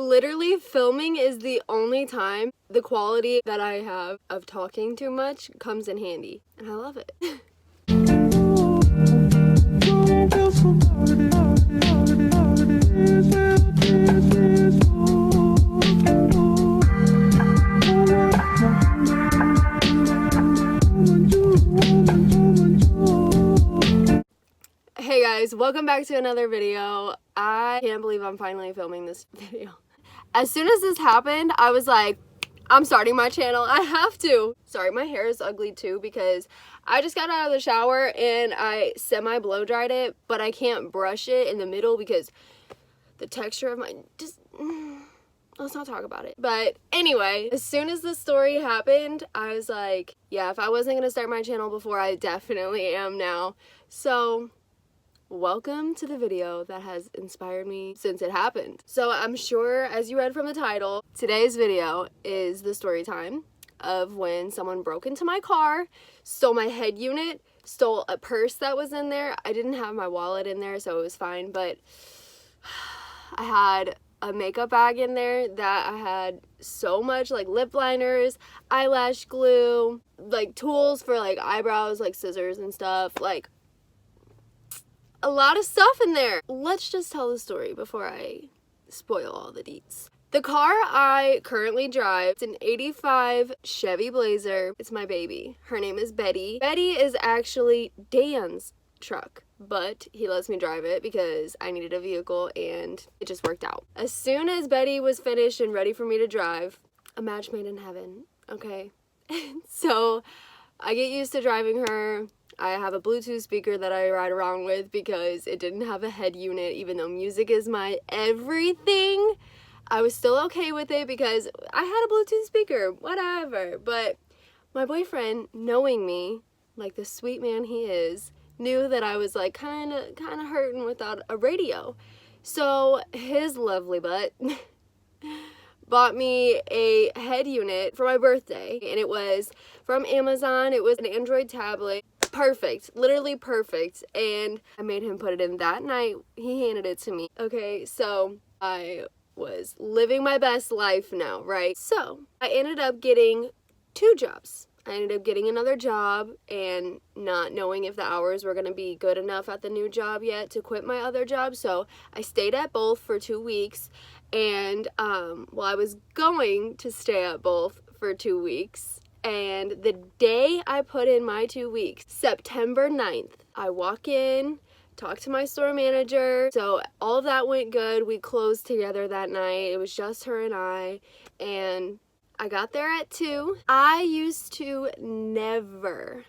Literally, filming is the only time the quality that I have of talking too much comes in handy, and I love it. Hey guys, welcome back to another video. I can't believe I'm finally filming this video. As soon as this happened, I was like, I'm starting my channel. I have to. Sorry, my hair is ugly too because I just got out of the shower and I semi-blow dried it, but I can't brush it in the middle because the texture of my let's not talk about it. But anyway, as soon as the story happened, I was like, yeah, if I wasn't gonna start my channel before, I definitely am now. So welcome to the video that has inspired me since it happened. So I'm sure, as you read from the title, today's video is the story time of when someone broke into my car, stole my head unit, stole a purse that was in there. I didn't have my wallet in there, so it was fine, but I had a makeup bag in there that I had so much, like lip liners, eyelash glue, like tools for like eyebrows, like scissors and stuff, like a lot of stuff in there. Let's just tell the story before I spoil all the deets. The car I currently drive, it's an 85 Chevy Blazer. It's my baby. Her name is Betty. Betty is actually Dan's truck, but he lets me drive it because I needed a vehicle and it just worked out. As soon as Betty was finished and ready for me to drive, a match made in heaven, okay? So I get used to driving her. I have a Bluetooth speaker that I ride around with because it didn't have a head unit, even though music is my everything. I was still okay with it because I had a Bluetooth speaker, whatever. But my boyfriend, knowing me, like the sweet man he is, knew that I was like kind of hurting without a radio. So his lovely butt bought me a head unit for my birthday, and it was from Amazon. It was an Android tablet. Perfect, literally perfect, and I made him put it in that night. He handed it to me. Okay, so I was living my best life now, right? So I ended up getting 2 jobs. I ended up getting another job and not knowing if the hours were going to be good enough at the new job yet to quit my other job. So I stayed at both for 2 weeks, and well, I was going to stay at both for 2 weeks. And the day I put in my 2 weeks, September 9th, I walk in, talk to my store manager. So all of that went good. We closed together that night. It was just her and I got there at 2. I used to never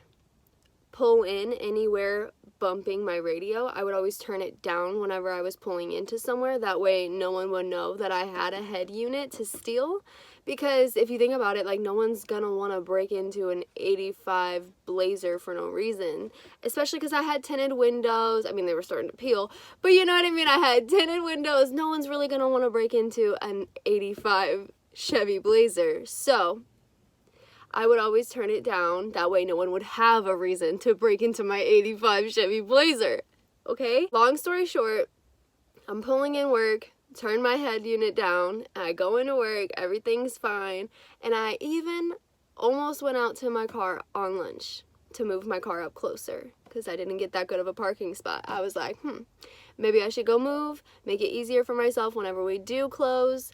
pull in anywhere bumping my radio. I would always turn it down whenever I was pulling into somewhere. That way no one would know that I had a head unit to steal. Because if you think about it, like, no one's gonna want to break into an 85 Blazer for no reason. Especially because I had tinted windows. I mean, they were starting to peel, but you know what I mean? I had tinted windows. No one's really gonna want to break into an 85 Chevy Blazer. So I would always turn it down. That way no one would have a reason to break into my 85 Chevy Blazer. Okay? Long story short, I'm pulling in work, turn my head unit down, I go into work, everything's fine, and I even almost went out to my car on lunch to move my car up closer because I didn't get that good of a parking spot. I was like, maybe I should go move, make it easier for myself whenever we do close.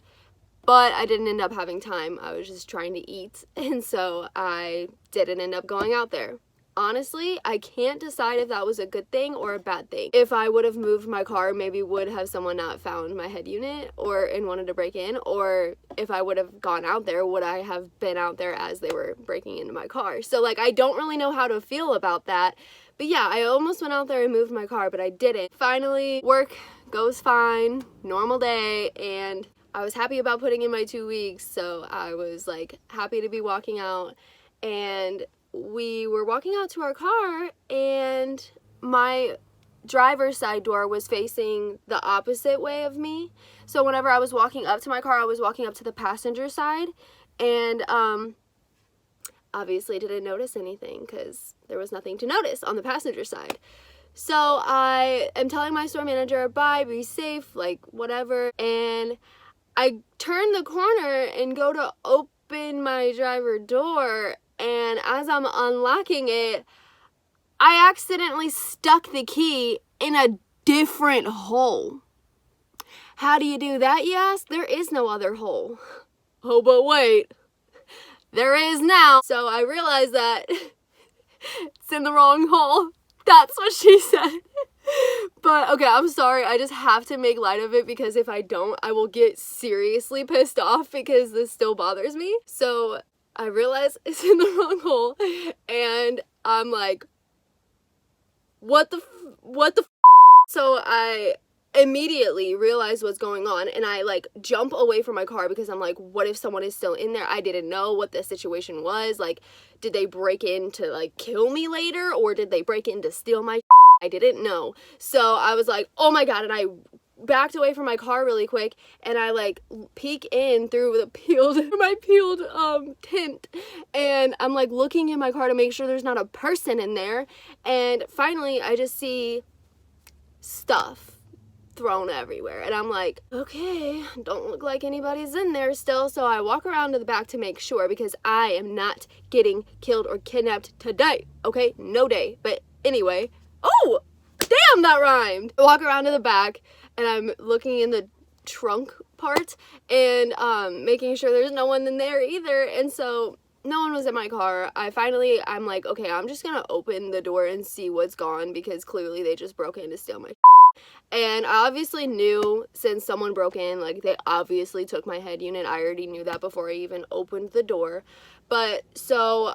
But I didn't end up having time. I was just trying to eat, and so I didn't end up going out there. Honestly, I can't decide if that was a good thing or a bad thing. If I would have moved my car, maybe would have someone not found my head unit and wanted to break in, or if I would have gone out there, would I have been out there as they were breaking into my car? So like, I don't really know how to feel about that. But yeah, I almost went out there and moved my car, but I didn't. Finally, work goes fine, normal day, and I was happy about putting in my 2 weeks, so I was like happy to be walking out, and we were walking out to our car, and my driver's side door was facing the opposite way of me. So whenever I was walking up to my car, I was walking up to the passenger side, and obviously didn't notice anything because there was nothing to notice on the passenger side. So I am telling my store manager, bye, be safe, like whatever, and I turn the corner and go to open my driver door, and as I'm unlocking it, I accidentally stuck the key in a different hole. How do you do that, you ask? There is no other hole. Oh, but wait. There is now. So I realized that it's in the wrong hole. That's what she said. But okay, I'm sorry. I just have to make light of it because if I don't, I will get seriously pissed off because this still bothers me. So I realize it's in the wrong hole and I'm like, what the So I immediately realize what's going on and I like jump away from my car because I'm like, what if someone is still in there? I didn't know what the situation was. Like, did they break in to like kill me later, or did they break in to steal my I didn't know. So I was like, oh my god, and I backed away from my car really quick and I like peek in through my peeled tint, and I'm like looking in my car to make sure there's not a person in there, and finally I just see stuff thrown everywhere and I'm like, okay, don't look like anybody's in there still. So I walk around to the back to make sure because I am not getting killed or kidnapped today, okay? No day. But anyway, oh damn, that rhymed. I walk around to the back and I'm looking in the trunk part and making sure there's no one in there either, and so no one was in my car. I'm like, okay, I'm just gonna open the door and see what's gone because clearly they just broke in to steal my and I obviously knew, since someone broke in, like they obviously took my head unit. I already knew that before I even opened the door. But so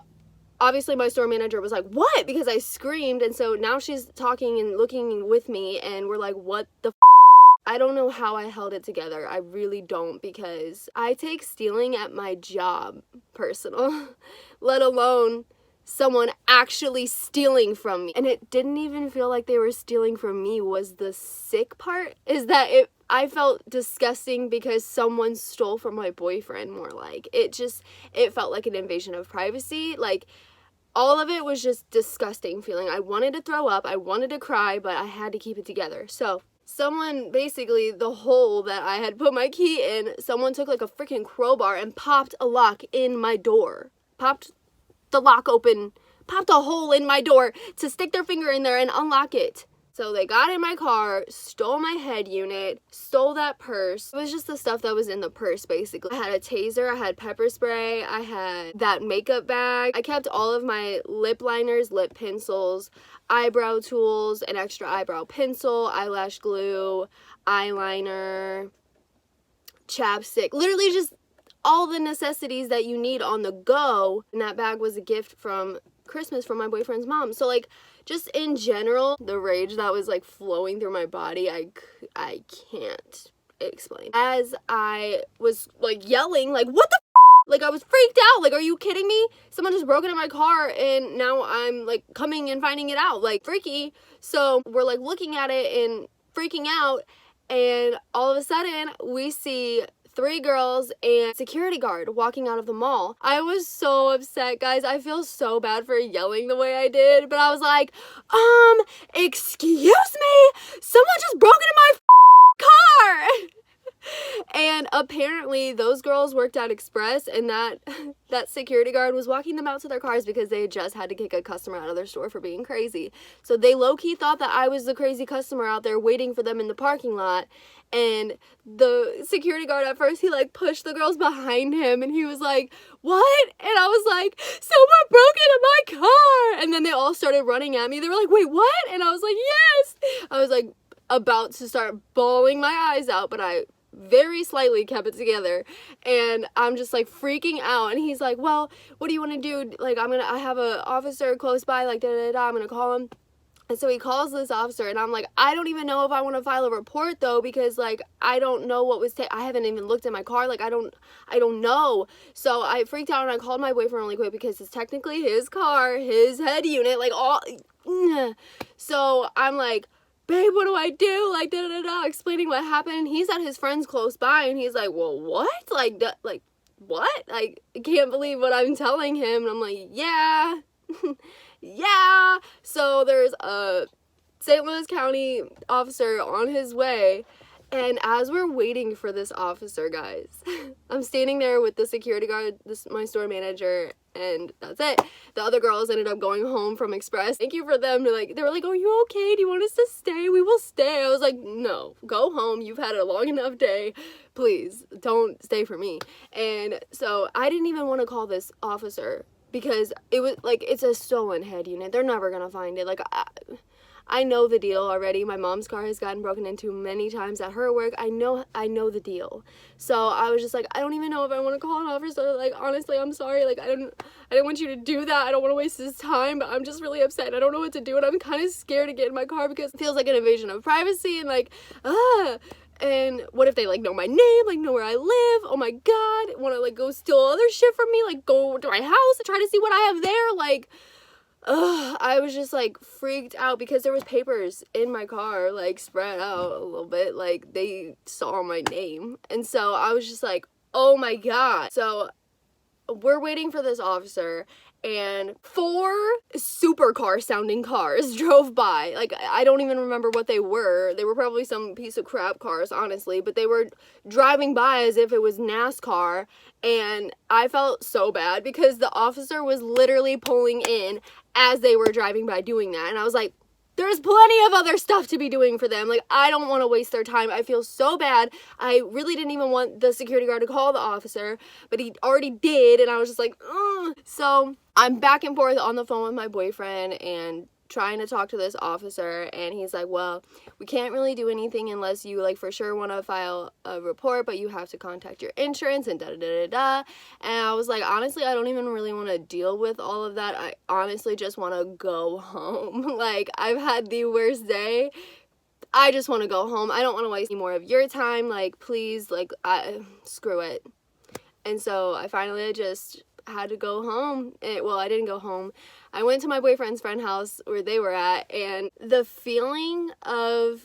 obviously my store manager was like, what? Because I screamed, and so now she's talking and looking with me and we're like, what the I don't know how I held it together. I really don't, because I take stealing at my job personal, let alone someone actually stealing from me. And it didn't even feel like they were stealing from me. Was the sick part is that I felt disgusting because someone stole from my boyfriend. More like it felt like an invasion of privacy. Like all of it was just disgusting feeling. I wanted to throw up, I wanted to cry, but I had to keep it together. So someone, basically the hole that I had put my key in, someone took like a freaking crowbar and popped a lock in my door. Popped the lock open, popped a hole in my door to stick their finger in there and unlock it. So they got in my car, stole my head unit, stole that purse. It was just the stuff that was in the purse, basically. I had a taser, I had pepper spray, I had that makeup bag. I kept all of my lip liners, lip pencils, eyebrow tools, an extra eyebrow pencil, eyelash glue, eyeliner, chapstick. Literally just all the necessities that you need on the go. And that bag was a gift from Christmas from my boyfriend's mom. So like, just in general, the rage that was like flowing through my body, I can't explain. As I was like yelling, like, what the like I was freaked out. Like, are you kidding me? Someone just broke into my car and now I'm like coming and finding it out. Like, freaky. So we're like looking at it and freaking out, and all of a sudden we see 3 girls and security guard walking out of the mall. I was so upset, guys. I feel so bad for yelling the way I did, but I was like, excuse me? Someone just broke into my car! And apparently those girls worked at Express, and that security guard was walking them out to their cars because they just had to kick a customer out of their store for being crazy. So they low-key thought that I was the crazy customer out there waiting for them in the parking lot. And the security guard at first, he like pushed the girls behind him and he was like, what? And I was like, someone broke into my car. And then they all started running at me. They were like, wait, what? And I was like, yes. I was like about to start bawling my eyes out, but I very slightly kept it together, and I'm just like freaking out. And he's like, well, what do you want to do? Like, I have a officer close by, like, I'm gonna call him. And so he calls this officer, and I'm like, I don't even know if I want to file a report though, because like I don't know what was I haven't even looked at my car. Like I don't know. So I freaked out and I called my boyfriend really quick because it's technically his car, his head unit, like all. So I'm like, babe, what do I do? Like, explaining what happened. He's at his friend's close by, and he's like, well, what? Like, what? Like, I can't believe what I'm telling him. And I'm like, yeah, yeah. So there's a St. Louis County officer on his way, And as we're waiting for this officer, guys, I'm standing there with the security guard, my store manager, and that's it. The other girls ended up going home from Express. Thank you for them. They were like, "Are you okay? Do you want us to stay? We will stay." I was like, "No, go home. You've had a long enough day. Please don't stay for me." And so I didn't even want to call this officer because it was like, it's a stolen head unit. They're never gonna find it. Like, I know the deal already. My mom's car has gotten broken into many times at her work. I know the deal. So I was just like, I don't even know if I want to call an officer. Like, honestly, I'm sorry. Like, I didn't want you to do that. I don't want to waste his time, but I'm just really upset. I don't know what to do, and I'm kind of scared to get in my car because it feels like an invasion of privacy, and like, and what if they like know my name, like know where I live? Oh my god, want to like go steal other shit from me, like go to my house and try to see what I have there, like. I was just like freaked out because there was papers in my car like spread out a little bit, like they saw my name, and so I was just like, oh my god. So we're waiting for this officer, and 4 supercar sounding cars drove by. Like, I don't even remember what they were. They were probably some piece of crap cars, honestly, but they were driving by as if it was NASCAR, and I felt so bad because the officer was literally pulling in as they were driving by doing that, and I was like, there's plenty of other stuff to be doing for them. Like, I don't want to waste their time. I feel so bad. I really didn't even want the security guard to call the officer, but he already did, and I was just like, ugh. So I'm back and forth on the phone with my boyfriend and trying to talk to this officer, and he's like, well, we can't really do anything unless you like for sure want to file a report, but you have to contact your insurance and da da da da da. And I was like, honestly, I don't even really want to deal with all of that. I honestly just want to go home. Like, I've had the worst day. I just want to go home. I don't want to waste any more of your time. Like, please, like, screw it. And so I finally just had to go home. Well, I didn't go home. I went to my boyfriend's friend's house where they were at, and the feeling of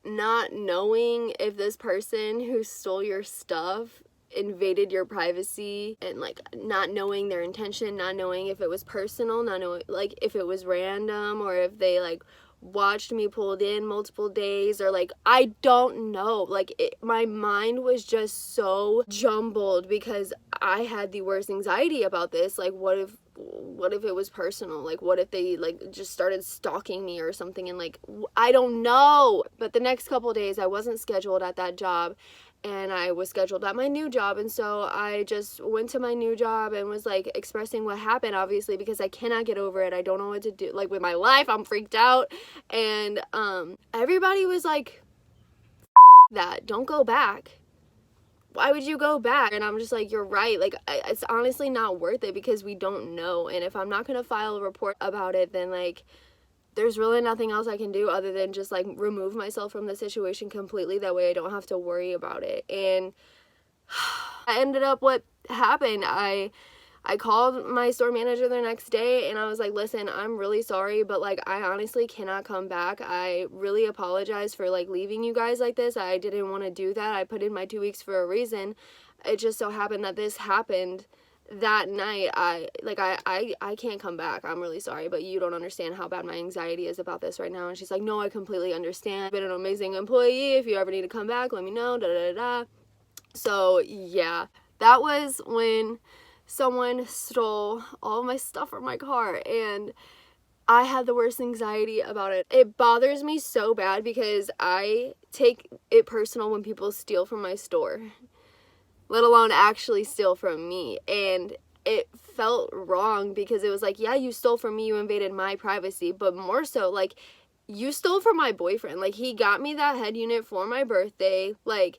not knowing if this person who stole your stuff invaded your privacy, and like not knowing their intention, not knowing if it was personal, not knowing like if it was random or if they like watched me pulled in multiple days, or like I don't know, like my mind was just so jumbled because I had the worst anxiety about this. Like, what if it was personal? Like, what if they like just started stalking me or something, and like I don't know. But the next couple days I wasn't scheduled at that job, and I was scheduled at my new job, and so I just went to my new job and was like expressing what happened, obviously, because I cannot get over it. I don't know what to do, like with my life. I'm freaked out, and everybody was like, that, don't go back. Why would you go back? And I'm just like, you're right. Like, it's honestly not worth it because we don't know, and if I'm not gonna file a report about it, then like there's really nothing else I can do other than just like remove myself from the situation completely. That way I don't have to worry about it. And I ended up, what happened, I called my store manager the next day, and I was like, listen, I'm really sorry, but like I honestly cannot come back. I really apologize for like leaving you guys like this. I didn't want to do that. I put in my 2 weeks for a reason. It just so happened that this happened that night. I can't come back. I'm really sorry, but you don't understand how bad my anxiety is about this right now. And she's like, no, I completely understand. You've been an amazing employee. If you ever need to come back, let me know, da da da da. So yeah, that was when someone stole all of my stuff from my car, and I had the worst anxiety about it. It bothers me so bad because I take it personal when people steal from my store, let alone actually steal from me. And it felt wrong because it was like, yeah, you stole from me, you invaded my privacy, but more so, like, you stole from my boyfriend. Like, he got me that head unit for my birthday. Like,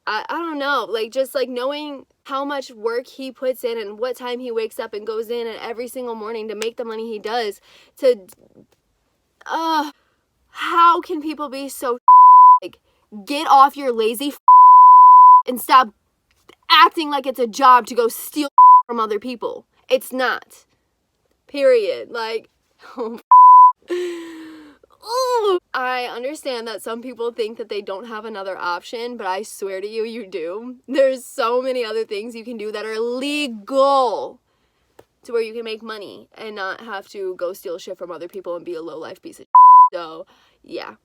I don't know, like, just like knowing how much work he puts in and what time he wakes up and goes in and every single morning to make the money he does, to how can people be so like, get off your lazy and stop acting like it's a job to go steal from other people. It's not, period. Like, ooh. I understand that some people think that they don't have another option, but I swear to you, you do. There's so many other things you can do that are legal to where you can make money and not have to go steal shit from other people and be a low-life piece of shit. So, yeah.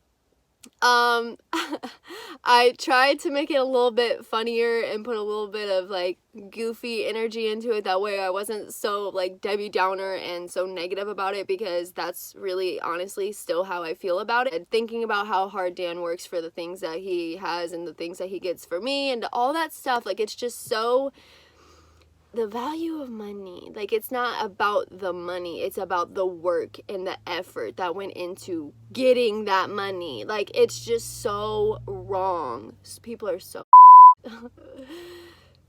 I tried to make it a little bit funnier and put a little bit of like goofy energy into it. That way I wasn't so like Debbie Downer and so negative about it, because that's really honestly still how I feel about it. And thinking about how hard Dan works for the things that he has and the things that he gets for me and all that stuff, like it's just so, the value of money, like it's not about the money, it's about the work and the effort that went into getting that money. Like it's just so wrong. People are so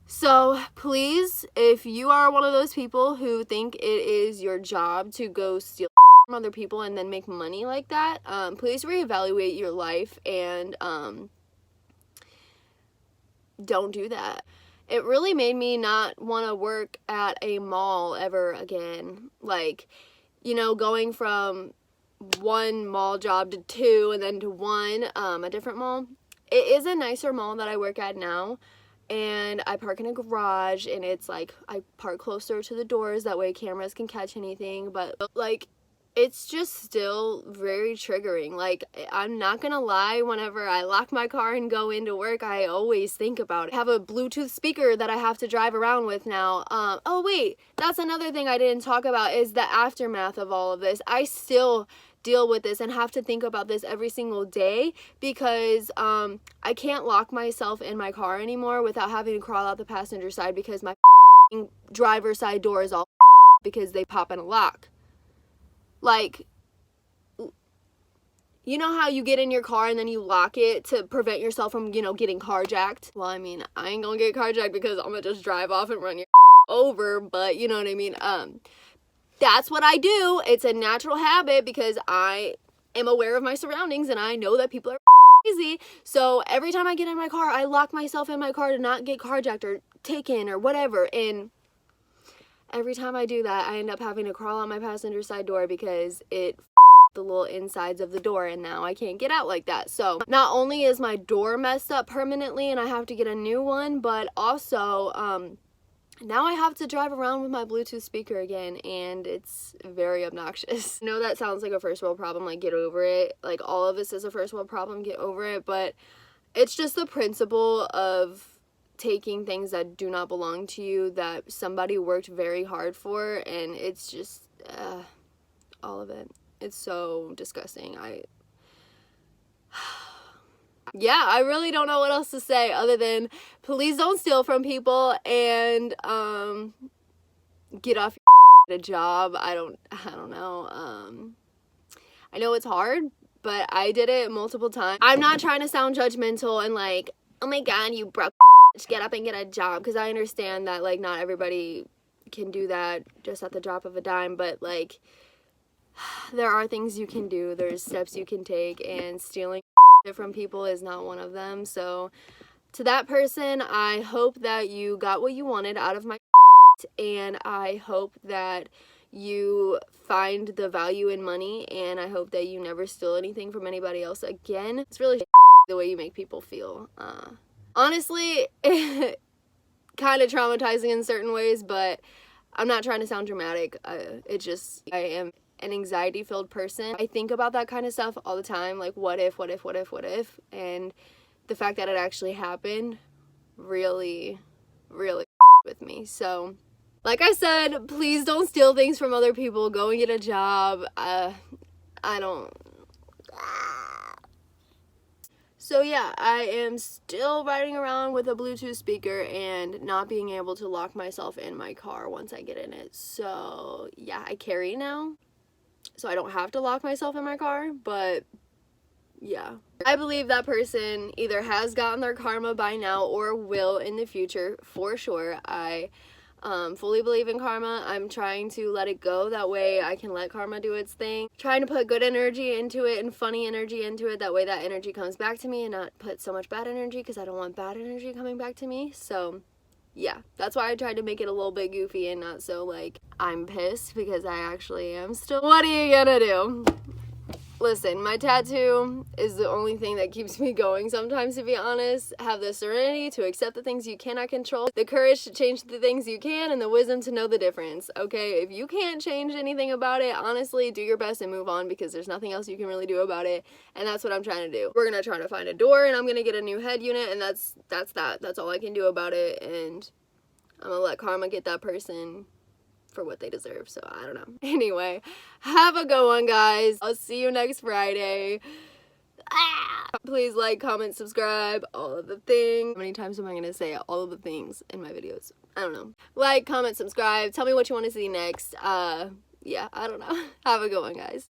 so please, if you are one of those people who think it is your job to go steal from other people and then make money like that, please reevaluate your life and don't do that. It really made me not want to work at a mall ever again. Like, you know, going from one mall job to two and then to one, a different mall. It is a nicer mall that I work at now, and I park in a garage, and it's like I park closer to the doors, that way cameras can catch anything, but like it's just still very triggering. Like, I'm not gonna lie, whenever I lock my car and go into work, I always think about it. I have a Bluetooth speaker that I have to drive around with now. Oh wait, that's another thing I didn't talk about, is the aftermath of all of this. I still deal with this and have to think about this every single day, because I can't lock myself in my car anymore without having to crawl out the passenger side, because my driver's side door is all because they pop in a lock. Like, you know how you get in your car and then you lock it to prevent yourself from, you know, getting carjacked? Well, I mean, I ain't gonna get carjacked because I'm gonna just drive off and run your over, but you know what I mean? That's what I do. It's a natural habit because I am aware of my surroundings and I know that people are crazy. So every time I get in my car, I lock myself in my car to not get carjacked or taken or whatever. And every time I do that, I end up having to crawl out my passenger side door because it the little insides of the door, and now I can't get out like that. So not only is my door messed up permanently and I have to get a new one, but also now I have to drive around with my Bluetooth speaker again, and it's very obnoxious. I know that sounds like a first world problem, like get over it. Like all of this is a first world problem, get over it. But it's just the principle of taking things that do not belong to you, that somebody worked very hard for, and it's just all of it. It's so disgusting. Yeah, I really don't know what else to say other than please don't steal from people, and get off your a job. I don't know. I know it's hard, but I did it multiple times. I'm not trying to sound judgmental and like, oh my god, you broke, get up and get a job, because I understand that like not everybody can do that just at the drop of a dime, but like there are things you can do, there's steps you can take, and stealing from people is not one of them. So to that person, I hope that you got what you wanted out of my and I hope that you find the value in money, and I hope that you never steal anything from anybody else again. It's really the way you make people feel. Honestly, kind of traumatizing in certain ways, but I'm not trying to sound dramatic. I am an anxiety-filled person. I think about that kind of stuff all the time, like what if, and the fact that it actually happened really with me. So like I said, please don't steal things from other people. Go and get a job. So yeah, I am still riding around with a Bluetooth speaker and not being able to lock myself in my car once I get in it. So yeah, I carry now, so I don't have to lock myself in my car, but yeah. I believe that person either has gotten their karma by now or will in the future, for sure. I fully believe in karma. I'm trying to let it go, that way I can let karma do its thing. Trying to put good energy into it and funny energy into it, that way that energy comes back to me, and not put so much bad energy, because I don't want bad energy coming back to me. So yeah, that's why I tried to make it a little bit goofy and not so like I'm pissed, because I actually am still. What are you gonna do? Listen, my tattoo is the only thing that keeps me going sometimes, to be honest. Have the serenity to accept the things you cannot control, the courage to change the things you can, and the wisdom to know the difference, okay? If you can't change anything about it, honestly, do your best and move on, because there's nothing else you can really do about it, and that's what I'm trying to do. We're gonna try to find a door, and I'm gonna get a new head unit, and that's that. That's all I can do about it, and I'm gonna let karma get that person for what they deserve, so I don't know. Anyway, have a good one, guys. I'll see you next Friday. Please like, comment, subscribe, all of the things. How many times am I gonna say all of the things in my videos? I don't know. Like, comment, subscribe, tell me what you want to see next. Yeah, I don't know. Have a good one, guys.